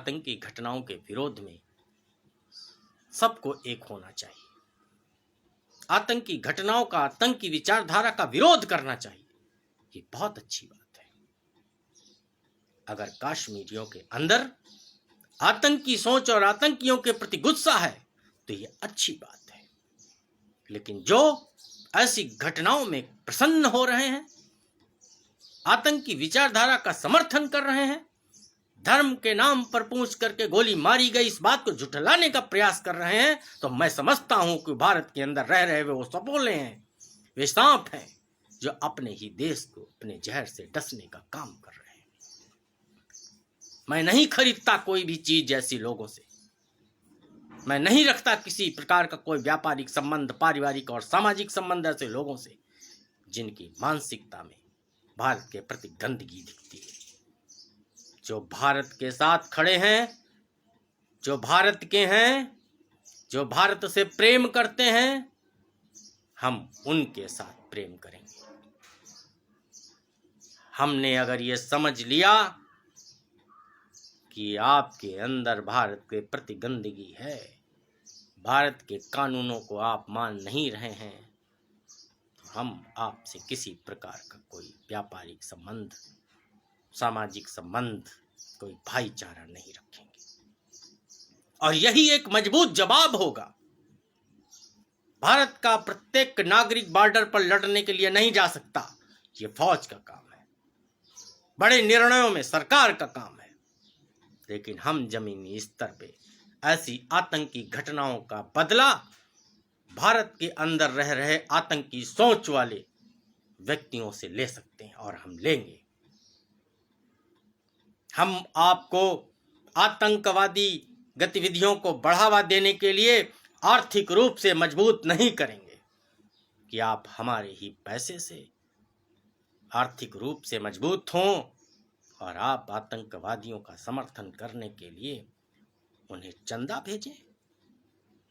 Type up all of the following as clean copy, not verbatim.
आतंकी घटनाओं के विरोध में सबको एक होना चाहिए। आतंकी घटनाओं का, आतंकी विचारधारा का विरोध करना चाहिए। ये बहुत अच्छी बात है। अगर कश्मीरियों के अंदर आतंकी सोच और आतंकियों के प्रति गुस्सा है तो ये अच्छी बात है। लेकिन जो ऐसी घटनाओं में प्रसन्न हो रहे हैं, आतंकी विचारधारा का समर्थन कर रहे हैं, धर्म के नाम पर पूछ करके गोली मारी गई इस बात को झुठलाने का प्रयास कर रहे हैं, तो मैं समझता हूं कि भारत के अंदर रह रहे वो सपोले हैं, वे सांप हैं जो अपने ही देश को अपने जहर से डसने का काम कर रहे हैं। मैं नहीं खरीदता कोई भी चीज ऐसी लोगों से। मैं नहीं रखता किसी प्रकार का कोई व्यापारिक संबंध, पारिवारिक और सामाजिक संबंध ऐसे लोगों से जिनकी मानसिकता में भारत के प्रति गंदगी दिखती है। जो भारत के साथ खड़े हैं, जो भारत के हैं, जो भारत से प्रेम करते हैं, हम उनके साथ प्रेम करेंगे। हमने अगर ये समझ लिया कि आपके अंदर भारत के प्रति गंदगी है, भारत के कानूनों को आप मान नहीं रहे हैं, तो हम आपसे किसी प्रकार का कोई व्यापारिक संबंध, सामाजिक संबंध, कोई भाईचारा नहीं रखेंगे। और यही एक मजबूत जवाब होगा। भारत का प्रत्येक नागरिक बॉर्डर पर लड़ने के लिए नहीं जा सकता। ये फौज का काम है, बड़े निर्णयों में सरकार का काम है। लेकिन हम जमीनी स्तर पे ऐसी आतंकी घटनाओं का बदला भारत के अंदर रह रहे आतंकी सोच वाले व्यक्तियों से ले सकते हैं और हम लेंगे। हम आपको आतंकवादी गतिविधियों को बढ़ावा देने के लिए आर्थिक रूप से मजबूत नहीं करेंगे कि आप हमारे ही पैसे से आर्थिक रूप से मजबूत हों और आप आतंकवादियों का समर्थन करने के लिए उन्हें चंदा भेजें।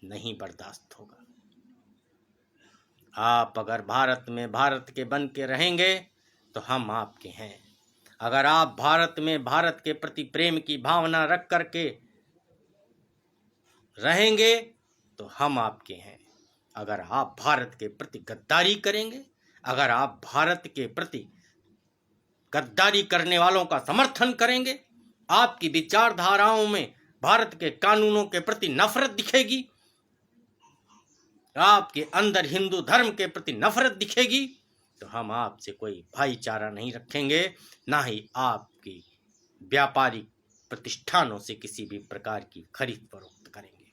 नहीं बर्दाश्त होगा। आप अगर भारत में भारत के बन के रहेंगे तो हम आपके हैं। अगर आप भारत में भारत के प्रति प्रेम की भावना रख करके रहेंगे तो हम आपके हैं। अगर आप भारत के प्रति गद्दारी करेंगे, अगर आप भारत के प्रति गद्दारी करने वालों का समर्थन करेंगे, आपकी विचारधाराओं में भारत के कानूनों के प्रति नफरत दिखेगी, आपके अंदर हिंदू धर्म के प्रति नफरत दिखेगी, तो हम आपसे कोई भाईचारा नहीं रखेंगे, ना ही आपकी व्यापारिक प्रतिष्ठानों से किसी भी प्रकार की खरीद फरोख्त करेंगे।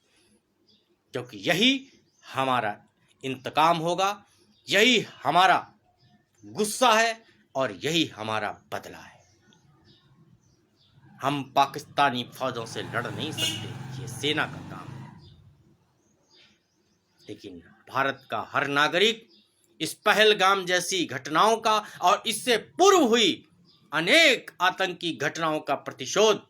क्योंकि यही हमारा इंतकाम होगा, यही हमारा गुस्सा है और यही हमारा बदला है। हम पाकिस्तानी फौजों से लड़ नहीं सकते, ये सेना का काम है। लेकिन भारत का हर नागरिक इस पहलगाम जैसी घटनाओं का और इससे पूर्व हुई अनेक आतंकी घटनाओं का प्रतिशोध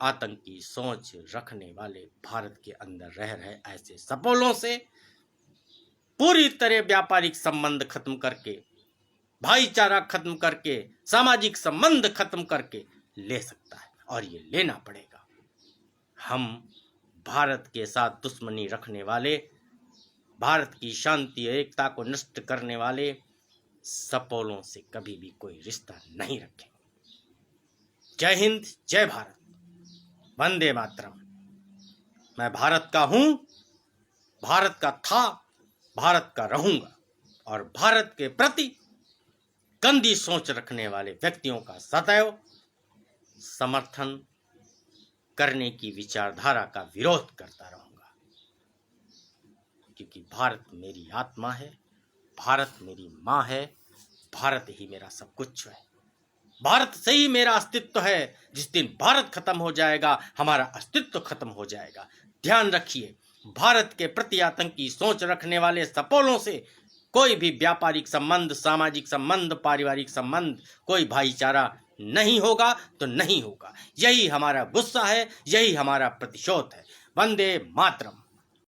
आतंकी सोच रखने वाले भारत के अंदर रह रहे ऐसे सपोलों से पूरी तरह व्यापारिक संबंध खत्म करके, भाईचारा खत्म करके, सामाजिक संबंध खत्म करके ले सकता है। और ये लेना पड़ेगा। हम भारत के साथ दुश्मनी रखने वाले, भारत की शांति एकता को नष्ट करने वाले सपोलों से कभी भी कोई रिश्ता नहीं रखेंगे। जय हिंद, जय भारत, वंदे मातरम। मैं भारत का हूं, भारत का था, भारत का रहूंगा और भारत के प्रति गंदी सोच रखने वाले व्यक्तियों का सदैव समर्थन करने की विचारधारा का विरोध करता रहूंगा। क्योंकि भारत मेरी आत्मा है, भारत मेरी माँ है, भारत ही मेरा सब कुछ है। भारत से ही मेरा अस्तित्व है। जिस दिन भारत खत्म हो जाएगा, हमारा अस्तित्व खत्म हो जाएगा। ध्यान रखिए, भारत के प्रति आतंकी सोच रखने वाले सपोलों से कोई भी व्यापारिक संबंध, सामाजिक संबंध, पारिवारिक संबंध, कोई भाईचारा नहीं होगा तो नहीं होगा। यही हमारा गुस्सा है, यही हमारा प्रतिशोध है। वंदे मातरम।